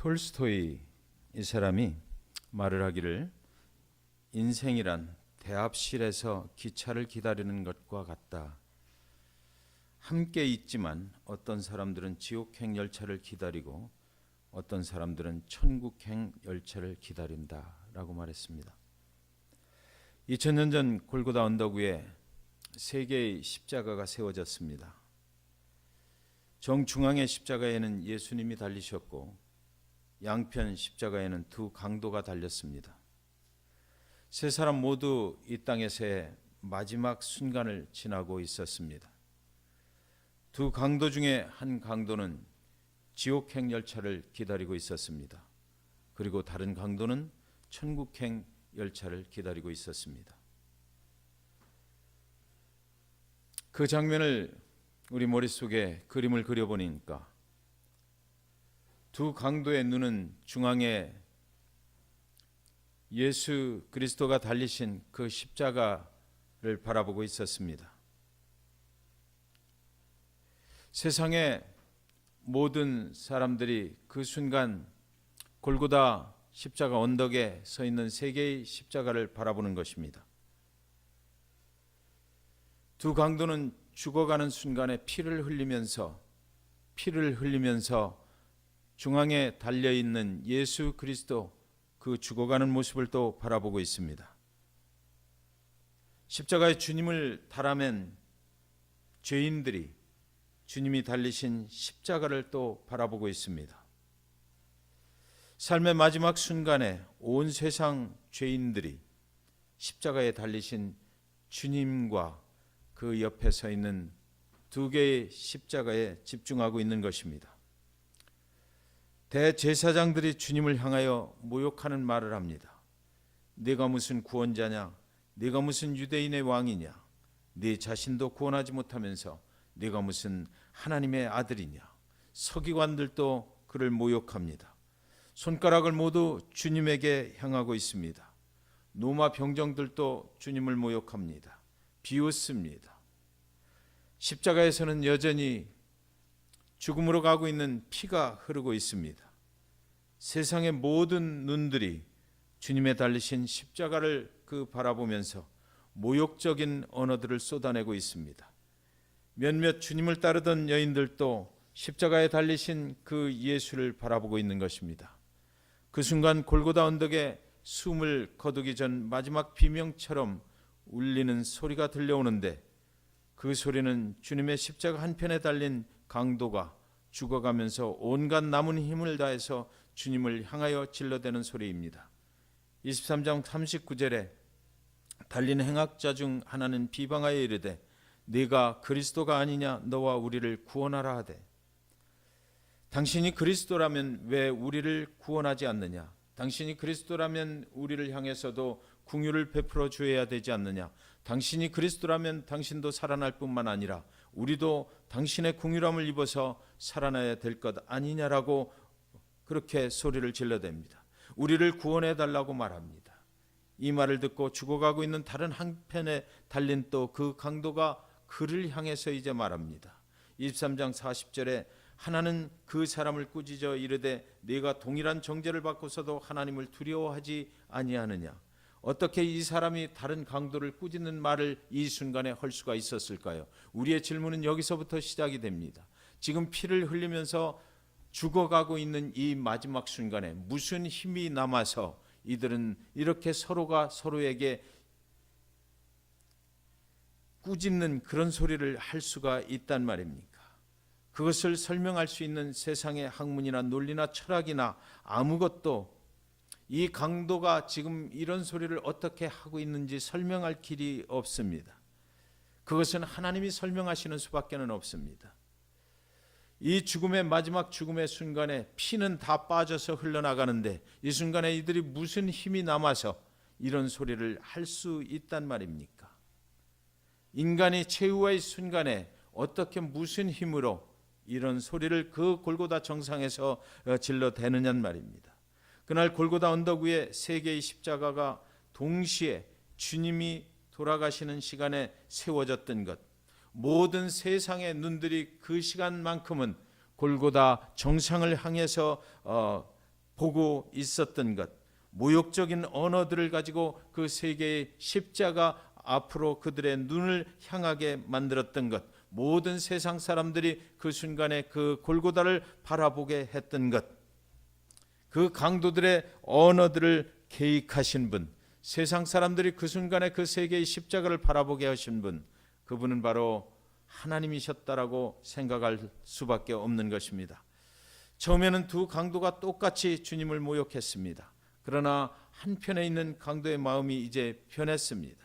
톨스토이 이 사람이 말을 하기를 인생이란 대합실에서 기차를 기다리는 것과 같다. 함께 있지만 어떤 사람들은 지옥행 열차를 기다리고 어떤 사람들은 천국행 열차를 기다린다 라고 말했습니다. 2000년 전 골고다 언덕 위에 세 개의 십자가가 세워졌습니다. 정중앙의 십자가에는 예수님이 달리셨고 양편 십자가에는 두 강도가 달렸습니다. 세 사람 모두 이 땅에서의 마지막 순간을 지나고 있었습니다. 두 강도 중에 한 강도는 지옥행 열차를 기다리고 있었습니다. 그리고 다른 강도는 천국행 열차를 기다리고 있었습니다. 그 장면을 우리 머릿속에 그림을 그려보니까 두 강도의 눈은 중앙에 예수 그리스도가 달리신 그 십자가를 바라보고 있었습니다. 세상의 모든 사람들이 그 순간 골고다 십자가 언덕에 서 있는 세 개의 십자가를 바라보는 것입니다. 두 강도는 죽어가는 순간에 피를 흘리면서 중앙에 달려있는 예수 그리스도 그 죽어가는 모습을 또 바라보고 있습니다. 십자가에 주님을 달아맨 죄인들이 주님이 달리신 십자가를 또 바라보고 있습니다. 삶의 마지막 순간에 온 세상 죄인들이 십자가에 달리신 주님과 그 옆에 서 있는 두 개의 십자가에 집중하고 있는 것입니다. 대제사장들이 주님을 향하여 모욕하는 말을 합니다. 네가 무슨 구원자냐? 네가 무슨 유대인의 왕이냐? 네 자신도 구원하지 못하면서 네가 무슨 하나님의 아들이냐? 서기관들도 그를 모욕합니다. 손가락을 모두 주님에게 향하고 있습니다. 노마 병정들도 주님을 모욕합니다. 비웃습니다. 십자가에서는 여전히 죽음으로 가고 있는 피가 흐르고 있습니다. 세상의 모든 눈들이 주님의 달리신 십자가를 바라보면서 모욕적인 언어들을 쏟아내고 있습니다. 몇몇 주님을 따르던 여인들도 십자가에 달리신 그 예수를 바라보고 있는 것입니다. 그 순간 골고다 언덕에 숨을 거두기 전 마지막 비명처럼 울리는 소리가 들려오는데 그 소리는 주님의 십자가 한편에 달린 강도가 죽어가면서 온갖 남은 힘을 다해서 주님을 향하여 질러대는 소리입니다. 23장 39절에 달린 행악자 중 하나는 비방하여 이르되 네가 그리스도가 아니냐 너와 우리를 구원하라 하되 당신이 그리스도라면 왜 우리를 구원하지 않느냐? 당신이 그리스도라면 우리를 향해서도 긍휼을 베풀어 주어야 되지 않느냐? 당신이 그리스도라면 당신도 살아날 뿐만 아니라 우리도 당신의 긍휼함을 입어서 살아나야 될 것 아니냐라고 그렇게 소리를 질러댑니다. 우리를 구원해 달라고 말합니다. 이 말을 듣고 죽어가고 있는 다른 한편에 달린 또 그 강도가 그를 향해서 이제 말합니다. 23장 40절에 하나는 그 사람을 꾸짖어 이르되 네가 동일한 정죄를 받고서도 하나님을 두려워하지 아니하느냐? 어떻게 이 사람이 다른 강도를 꾸짖는 말을 이 순간에 할 수가 있었을까요? 우리의 질문은 여기서부터 시작이 됩니다. 지금 피를 흘리면서 죽어가고 있는 이 마지막 순간에 무슨 힘이 남아서 이들은 이렇게 서로가 서로에게 꾸짖는 그런 소리를 할 수가 있단 말입니까? 그것을 설명할 수 있는 세상의 학문이나 논리나 철학이나 아무것도 이 강도가 지금 이런 소리를 어떻게 하고 있는지 설명할 길이 없습니다. 그것은 하나님이 설명하시는 수밖에는 없습니다. 이 죽음의 마지막 죽음의 순간에 피는 다 빠져서 흘러나가는데 이 순간에 이들이 무슨 힘이 남아서 이런 소리를 할 수 있단 말입니까? 인간이 최후의 순간에 어떻게 무슨 힘으로 이런 소리를 그 골고다 정상에서 질러대느냐는 말입니다. 그날 골고다 언덕 위에 세 개의 십자가가 동시에 주님이 돌아가시는 시간에 세워졌던 것, 모든 세상의 눈들이 그 시간만큼은 골고다 정상을 향해서 보고 있었던 것, 모욕적인 언어들을 가지고 그 세계의 십자가 앞으로 그들의 눈을 향하게 만들었던 것, 모든 세상 사람들이 그 순간에 그 골고다를 바라보게 했던 것, 그 강도들의 언어들을 계획하신 분, 세상 사람들이 그 순간에 그 세계의 십자가를 바라보게 하신 분, 그분은 바로 하나님이셨다라고 생각할 수밖에 없는 것입니다. 처음에는 두 강도가 똑같이 주님을 모욕했습니다. 그러나 한편에 있는 강도의 마음이 이제 변했습니다.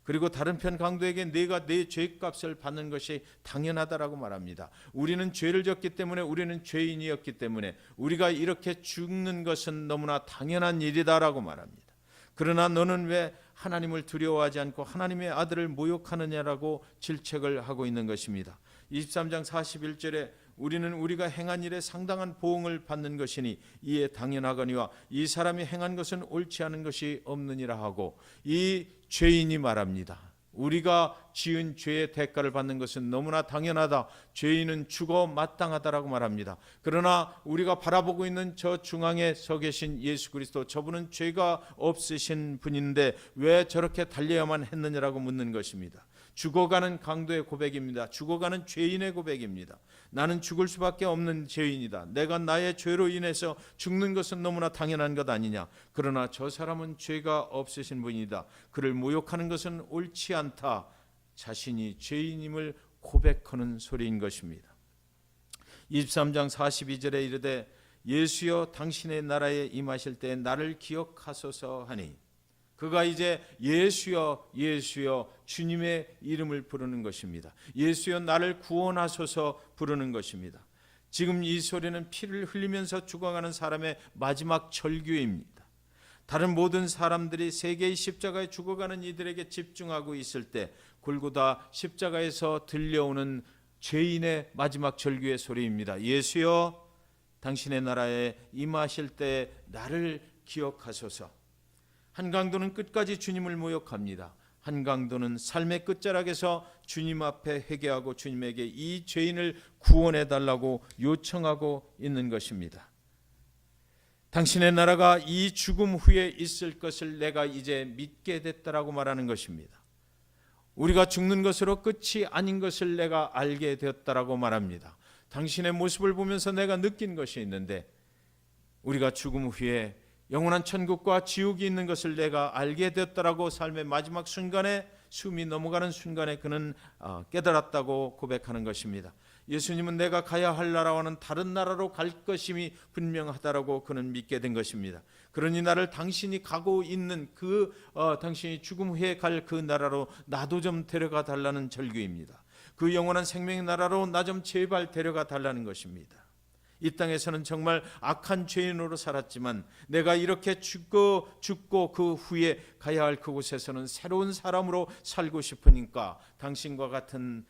그리고 다른 편 강도에게 내가 내 죄값을 받는 것이 당연하다라고 말합니다. 우리는 죄를 졌기 때문에, 우리는 죄인이었기 때문에 우리가 이렇게 죽는 것은 너무나 당연한 일이다라고 말합니다. 그러나 너는 왜 하나님을 두려워하지 않고 하나님의 아들을 모욕하느냐라고 질책을 하고 있는 것입니다. 23장 41절에 우리는 우리가 행한 일에 상당한 보응을 받는 것이니 이에 당연하거니와 이 사람이 행한 것은 옳지 않은 것이 없느니라 하고, 이 죄인이 말합니다. 우리가 지은 죄의 대가를 받는 것은 너무나 당연하다. 죄인은 죽어 마땅하다라고 말합니다. 그러나 우리가 바라보고 있는 저 중앙에 서 계신 예수 그리스도, 저분은 죄가 없으신 분인데 왜 저렇게 달려야만 했느냐라고 묻는 것입니다. 죽어가는 강도의 고백입니다. 죽어가는 죄인의 고백입니다. 나는 죽을 수밖에 없는 죄인이다. 내가 나의 죄로 인해서 죽는 것은 너무나 당연한 것 아니냐. 그러나 저 사람은 죄가 없으신 분이다. 그를 모욕하는 것은 옳지 않다. 자신이 죄인임을 고백하는 소리인 것입니다. 23장 42절에 이르되 예수여 당신의 나라에 임하실 때 나를 기억하소서 하니, 그가 이제 예수여 예수여 주님의 이름을 부르는 것입니다. 예수여 나를 구원하소서 부르는 것입니다. 지금 이 소리는 피를 흘리면서 죽어가는 사람의 마지막 절규입니다. 다른 모든 사람들이 세계의 십자가에 죽어가는 이들에게 집중하고 있을 때 골고다 십자가에서 들려오는 죄인의 마지막 절규의 소리입니다. 예수여 당신의 나라에 임하실 때 나를 기억하소서. 한 강도는 끝까지 주님을 모욕합니다. 한 강도는 삶의 끝자락에서 주님 앞에 회개하고 주님에게 이 죄인을 구원해 달라고 요청하고 있는 것입니다. 당신의 나라가 이 죽음 후에 있을 것을 내가 이제 믿게 됐다라고 말하는 것입니다. 우리가 죽는 것으로 끝이 아닌 것을 내가 알게 되었다라고 말합니다. 당신의 모습을 보면서 내가 느낀 것이 있는데, 우리가 죽음 후에 영원한 천국과 지옥이 있는 것을 내가 알게 되었다라고 삶의 마지막 순간에, 숨이 넘어가는 순간에 그는 깨달았다고 고백하는 것입니다. 예수님은 내가 가야 할 나라와는 다른 나라로 갈 것임이 분명하다라고 그는 믿게 된 것입니다. 그러니 나를 당신이 가고 있는 당신이 죽음 후에 갈 그 나라로 나도 좀 데려가 달라는 절규입니다. 그 영원한 생명의 나라로 나 좀 제발 데려가 달라는 것입니다. 이 땅에서는 정말 악한 죄인으로 살았지만 내가 이렇게 죽고 그 후에 가야 할 그곳에서는 새로운 사람으로 살고 싶으니까 당신과 같은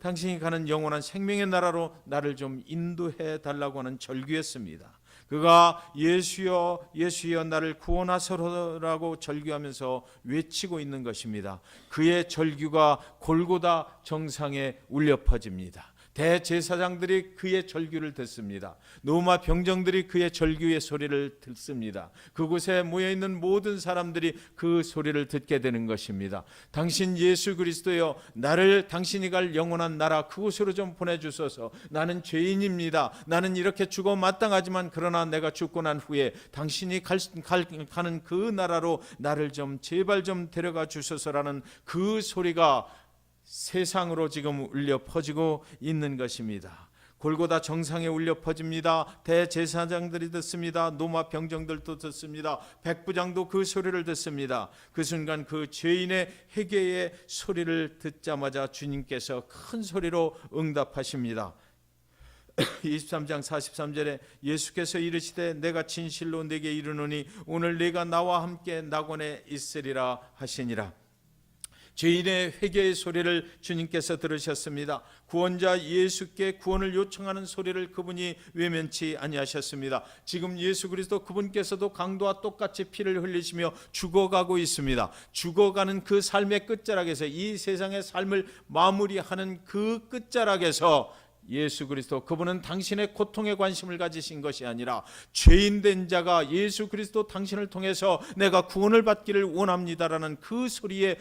당신이 가는 영원한 생명의 나라로 나를 좀 인도해 달라고 하는 절규였습니다. 그가 예수여 예수여 나를 구원하소서라고 절규하면서 외치고 있는 것입니다. 그의 절규가 골고다 정상에 울려 퍼집니다. 대제사장들이 그의 절규를 듣습니다. 로마 병정들이 그의 절규의 소리를 듣습니다. 그곳에 모여있는 모든 사람들이 그 소리를 듣게 되는 것입니다. 당신 예수 그리스도여, 나를 당신이 갈 영원한 나라 그곳으로 좀 보내주소서. 나는 죄인입니다. 나는 이렇게 죽어 마땅하지만 그러나 내가 죽고 난 후에 당신이 가는 그 나라로 나를 좀 제발 좀 데려가 주소서라는 그 소리가 세상으로 지금 울려 퍼지고 있는 것입니다. 골고다 정상에 울려 퍼집니다. 대제사장들이 듣습니다. 로마 병정들도 듣습니다. 백부장도 그 소리를 듣습니다. 그 순간 그 죄인의 회개의 소리를 듣자마자 주님께서 큰 소리로 응답하십니다. 23장 43절에 예수께서 이르시되 내가 진실로 네게 이르노니 오늘 네가 나와 함께 낙원에 있으리라 하시니라. 죄인의 회개의 소리를 주님께서 들으셨습니다. 구원자 예수께 구원을 요청하는 소리를 그분이 외면치 아니하셨습니다. 지금 예수 그리스도 그분께서도 강도와 똑같이 피를 흘리시며 죽어가고 있습니다. 죽어가는 그 삶의 끝자락에서, 이 세상의 삶을 마무리하는 그 끝자락에서 예수 그리스도, 그분은 당신의 고통에 관심을 가지신 것이 아니라 죄인된 자가 예수 그리스도 당신을 통해서 내가 구원을 받기를 원합니다라는 그 소리에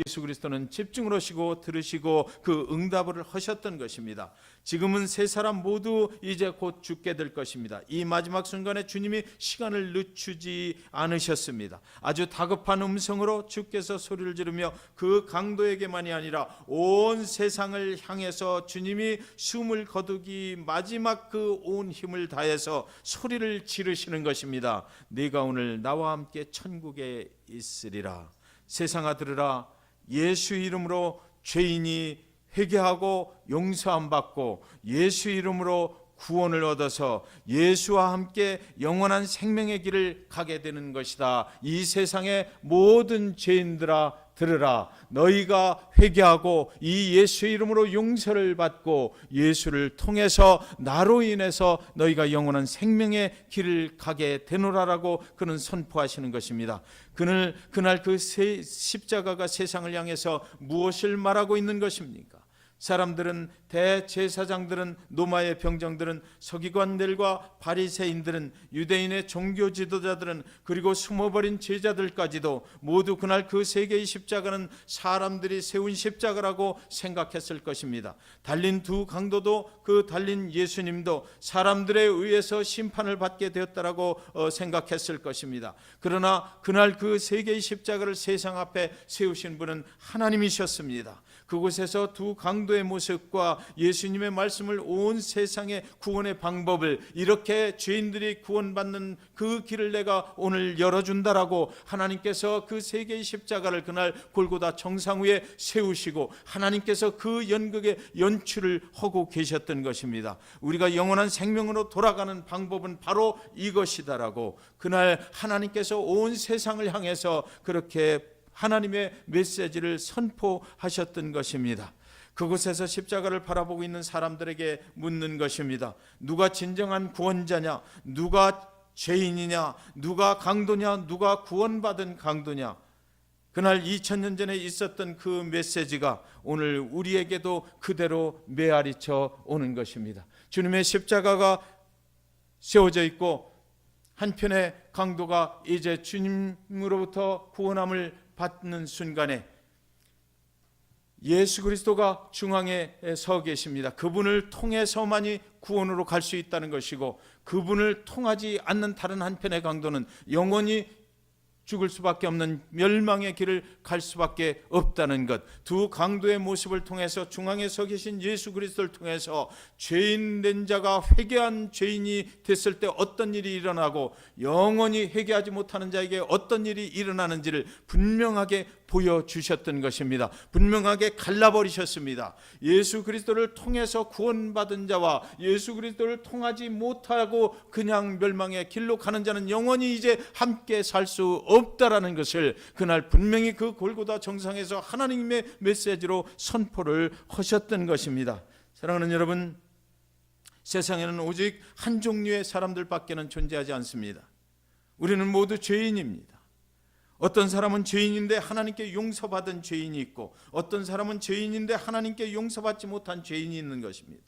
예수 그리스도는 집중을 하시고 들으시고 그 응답을 하셨던 것입니다. 지금은 세 사람 모두 이제 곧 죽게 될 것입니다. 이 마지막 순간에 주님이 시간을 늦추지 않으셨습니다. 아주 다급한 음성으로 주께서 소리를 지르며 그 강도에게만이 아니라 온 세상을 향해서 주님이 숨을 거두기 마지막 그 온 힘을 다해서 소리를 지르시는 것입니다. 네가 오늘 나와 함께 천국에 있으리라. 세상아 들으라. 예수 이름으로 죄인이 회개하고 용서함 받고 예수 이름으로 구원을 얻어서 예수와 함께 영원한 생명의 길을 가게 되는 것이다. 이 세상의 모든 죄인들아 들으라. 너희가 회개하고 이 예수 이름으로 용서를 받고 예수를 통해서 나로 인해서 너희가 영원한 생명의 길을 가게 되노라라고 그는 선포하시는 것입니다. 그날 그 십자가가 세상을 향해서 무엇을 말하고 있는 것입니까? 사람들은, 대제사장들은, 노마의 병정들은, 서기관들과 바리새인들은, 유대인의 종교 지도자들은, 그리고 숨어버린 제자들까지도 모두 그날 그 세 개의 십자가는 사람들이 세운 십자가라고 생각했을 것입니다. 달린 두 강도도, 그 달린 예수님도 사람들에 의해서 심판을 받게 되었다라고 생각했을 것입니다. 그러나 그날 그 세 개의 십자가를 세상 앞에 세우신 분은 하나님이셨습니다. 그곳에서 두 강도의 모습과 예수님의 말씀을, 온 세상의 구원의 방법을, 이렇게 죄인들이 구원받는 그 길을 내가 오늘 열어준다라고 하나님께서 그 세 개의 십자가를 그날 골고다 정상 위에 세우시고 하나님께서 그 연극의 연출을 하고 계셨던 것입니다. 우리가 영원한 생명으로 돌아가는 방법은 바로 이것이다라고 그날 하나님께서 온 세상을 향해서 그렇게 하나님의 메시지를 선포하셨던 것입니다. 그곳에서 십자가를 바라보고 있는 사람들에게 묻는 것입니다. 누가 진정한 구원자냐? 누가 죄인이냐? 누가 강도냐? 누가 구원받은 강도냐? 그날 2000년 전에 있었던 그 메시지가 오늘 우리에게도 그대로 메아리쳐 오는 것입니다. 주님의 십자가가 세워져 있고 한편의 강도가 이제 주님으로부터 구원함을 받는 순간에 예수 그리스도가 중앙에 서 계십니다. 그분을 통해서만이 구원으로 갈 수 있다는 것이고, 그분을 통하지 않는 다른 한편의 강도는 영원히 죽을 수밖에 없는 멸망의 길을 갈 수밖에 없다는 것. 두 강도의 모습을 통해서 중앙에 서 계신 예수 그리스도를 통해서 죄인 된 자가 회개한 죄인이 됐을 때 어떤 일이 일어나고 영원히 회개하지 못하는 자에게 어떤 일이 일어나는지를 분명하게 보여주셨던 것입니다. 분명하게 갈라버리셨습니다. 예수 그리스도를 통해서 구원받은 자와 예수 그리스도를 통하지 못하고 그냥 멸망의 길로 가는 자는 영원히 이제 함께 살 수 없다라는 것을 그날 분명히 그 골고다 정상에서 하나님의 메시지로 선포를 하셨던 것입니다. 사랑하는 여러분, 세상에는 오직 한 종류의 사람들밖에는 존재하지 않습니다. 우리는 모두 죄인입니다. 어떤 사람은 죄인인데 하나님께 용서받은 죄인이 있고, 어떤 사람은 죄인인데 하나님께 용서받지 못한 죄인이 있는 것입니다.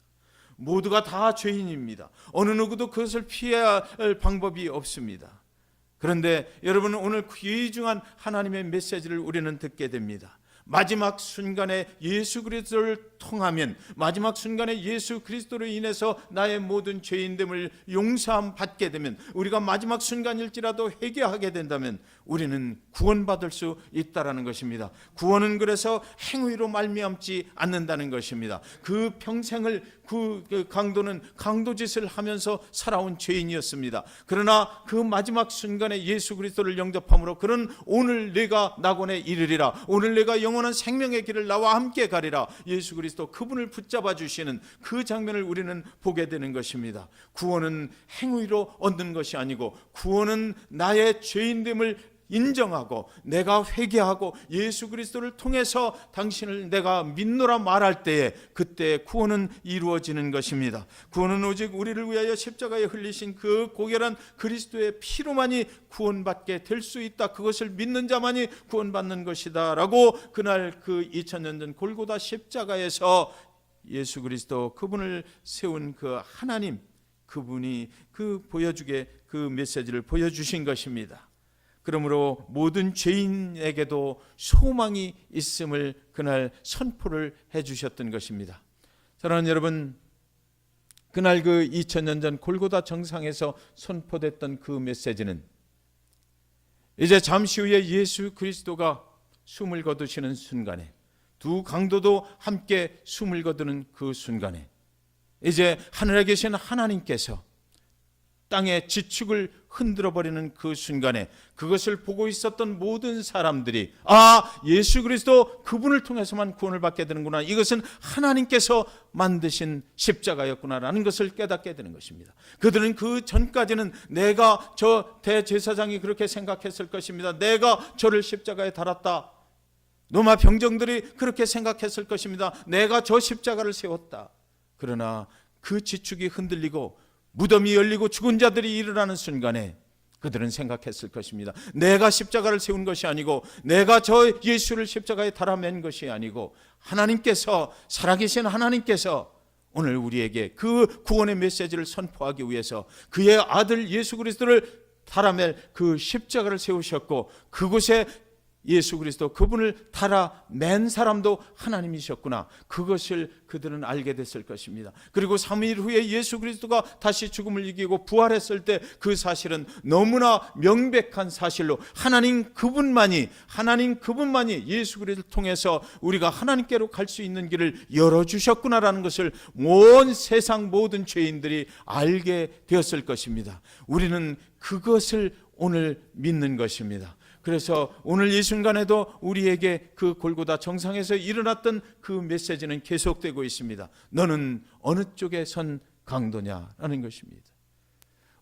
모두가 다 죄인입니다. 어느 누구도 그것을 피해야 할 방법이 없습니다. 그런데 여러분, 오늘 귀중한 하나님의 메시지를 우리는 듣게 됩니다. 마지막 순간에 예수 그리스도를 통하면, 마지막 순간에 예수 그리스도로 인해서 나의 모든 죄인됨을 용서함 받게 되면, 우리가 마지막 순간일지라도 회개하게 된다면 우리는 구원받을 수 있다라는 것입니다. 구원은 그래서 행위로 말미암지 않는다는 것입니다. 그 평생을 그 강도는 강도짓을 하면서 살아온 죄인이었습니다. 그러나 그 마지막 순간에 예수 그리스도를 영접함으로 그는 오늘 내가 낙원에 이르리라, 오늘 내가 영원한 생명의 길을 나와 함께 가리라, 예수 그리스도 그분을 붙잡아 주시는 그 장면을 우리는 보게 되는 것입니다. 구원은 행위로 얻는 것이 아니고, 구원은 나의 죄인됨을 인정하고 내가 회개하고 예수 그리스도를 통해서 당신을 내가 믿노라 말할 때에, 그때 구원은 이루어지는 것입니다. 구원은 오직 우리를 위하여 십자가에 흘리신 그 고결한 그리스도의 피로만이 구원받게 될 수 있다, 그것을 믿는 자만이 구원받는 것이다 라고 그날 그 2000년 전 골고다 십자가에서 예수 그리스도 그분을 세운 그 하나님, 그분이 그 보여주게 그 메시지를 보여주신 것입니다. 그러므로 모든 죄인에게도 소망이 있음을 그날 선포를 해주셨던 것입니다. 사랑하는 여러분, 그날 그 2000년 전 골고다 정상에서 선포됐던 그 메시지는 이제 잠시 후에 예수 그리스도가 숨을 거두시는 순간에, 두 강도도 함께 숨을 거두는 그 순간에 이제 하늘에 계신 하나님께서 땅의 지축을 흔들어 버리는 그 순간에 그것을 보고 있었던 모든 사람들이 예수 그리스도 그분을 통해서만 구원을 받게 되는구나, 이것은 하나님께서 만드신 십자가였구나라는 것을 깨닫게 되는 것입니다. 그들은 그 전까지는 내가 저 대제사장이 그렇게 생각했을 것입니다. 내가 저를 십자가에 달았다. 로마 병정들이 그렇게 생각했을 것입니다. 내가 저 십자가를 세웠다. 그러나 그 지축이 흔들리고 무덤이 열리고 죽은 자들이 일어나는 순간에 그들은 생각했을 것입니다. 내가 십자가를 세운 것이 아니고, 내가 저 예수를 십자가에 달아맨 것이 아니고, 하나님께서, 살아계신 하나님께서 오늘 우리에게 그 구원의 메시지를 선포하기 위해서 그의 아들 예수 그리스도를 달아맬 그 십자가를 세우셨고, 그곳에 예수 그리스도 그분을 달아맨 사람도 하나님이셨구나, 그것을 그들은 알게 됐을 것입니다. 그리고 3일 후에 예수 그리스도가 다시 죽음을 이기고 부활했을 때 그 사실은 너무나 명백한 사실로 하나님 그분만이 예수 그리스도를 통해서 우리가 하나님께로 갈 수 있는 길을 열어주셨구나라는 것을 온 세상 모든 죄인들이 알게 되었을 것입니다. 우리는 그것을 오늘 믿는 것입니다. 그래서 오늘 이 순간에도 우리에게 그 골고다 정상에서 일어났던 그 메시지는 계속되고 있습니다. 너는 어느 쪽에 선 강도냐라는 것입니다.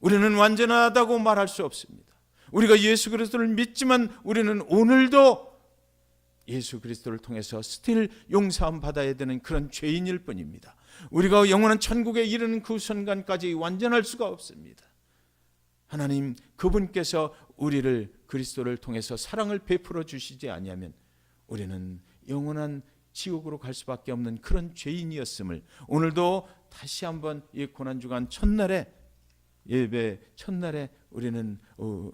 우리는 완전하다고 말할 수 없습니다. 우리가 예수 그리스도를 믿지만 우리는 오늘도 예수 그리스도를 통해서 스틸 용서함 받아야 되는 그런 죄인일 뿐입니다. 우리가 영원한 천국에 이르는 그 순간까지 완전할 수가 없습니다. 하나님 그분께서 우리를 그리스도를 통해서 사랑을 베풀어 주시지 아니하면 우리는 영원한 지옥으로 갈 수밖에 없는 그런 죄인이었음을 오늘도 다시 한번 이 고난주간 첫날에, 예배 첫날에 우리는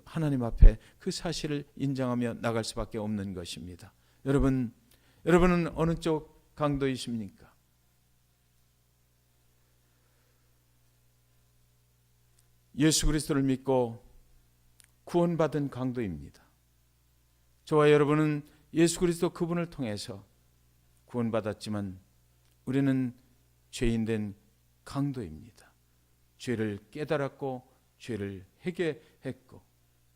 하나님 앞에 그 사실을 인정하며 나갈 수밖에 없는 것입니다. 여러분은 어느 쪽 강도이십니까? 예수 그리스도를 믿고 구원받은 강도입니다. 저와 여러분은 예수 그리스도 그분을 통해서 구원받았지만 우리는 죄인된 강도입니다. 죄를 깨달았고 죄를 회개했고,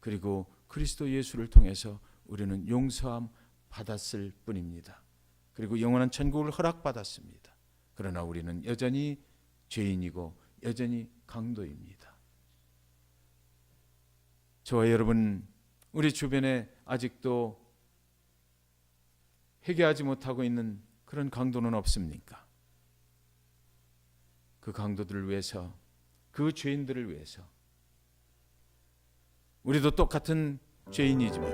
그리고 그리스도 예수를 통해서 우리는 용서함 받았을 뿐입니다. 그리고 영원한 천국을 허락받았습니다. 그러나 우리는 여전히 죄인이고 여전히 강도입니다. 저와 여러분, 우리 주변에 아직도 회개하지 못하고 있는 그런 강도는 없습니까? 그 강도들을 위해서, 그 죄인들을 위해서, 우리도 똑같은 죄인이지만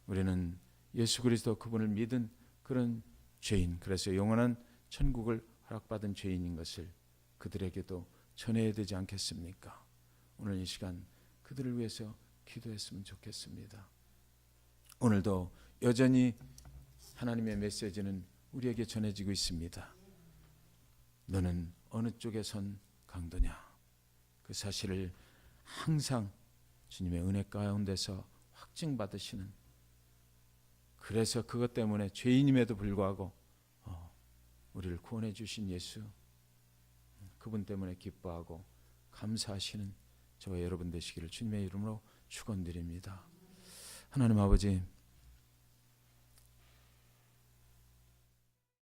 우리는 예수 그리스도 그분을 믿은 그런 죄인, 그래서 영원한 천국을 허락받은 죄인인 것을 그들에게도 전해야 되지 않겠습니까? 오늘 이 시간 그들을 위해서 기도했으면 좋겠습니다. 오늘도 여전히 하나님의 메시지는 우리에게 전해지고 있습니다. 너는 어느 쪽에 선 강도냐? 그 사실을 항상 주님의 은혜 가운데서 확증받으시는, 그래서 그것 때문에 죄인임에도 불구하고 우리를 구원해 주신 예수, 그분 때문에 기뻐하고 감사하시는 저와 여러분 되시기를 주님의 이름으로 축원드립니다. 하나님 아버지,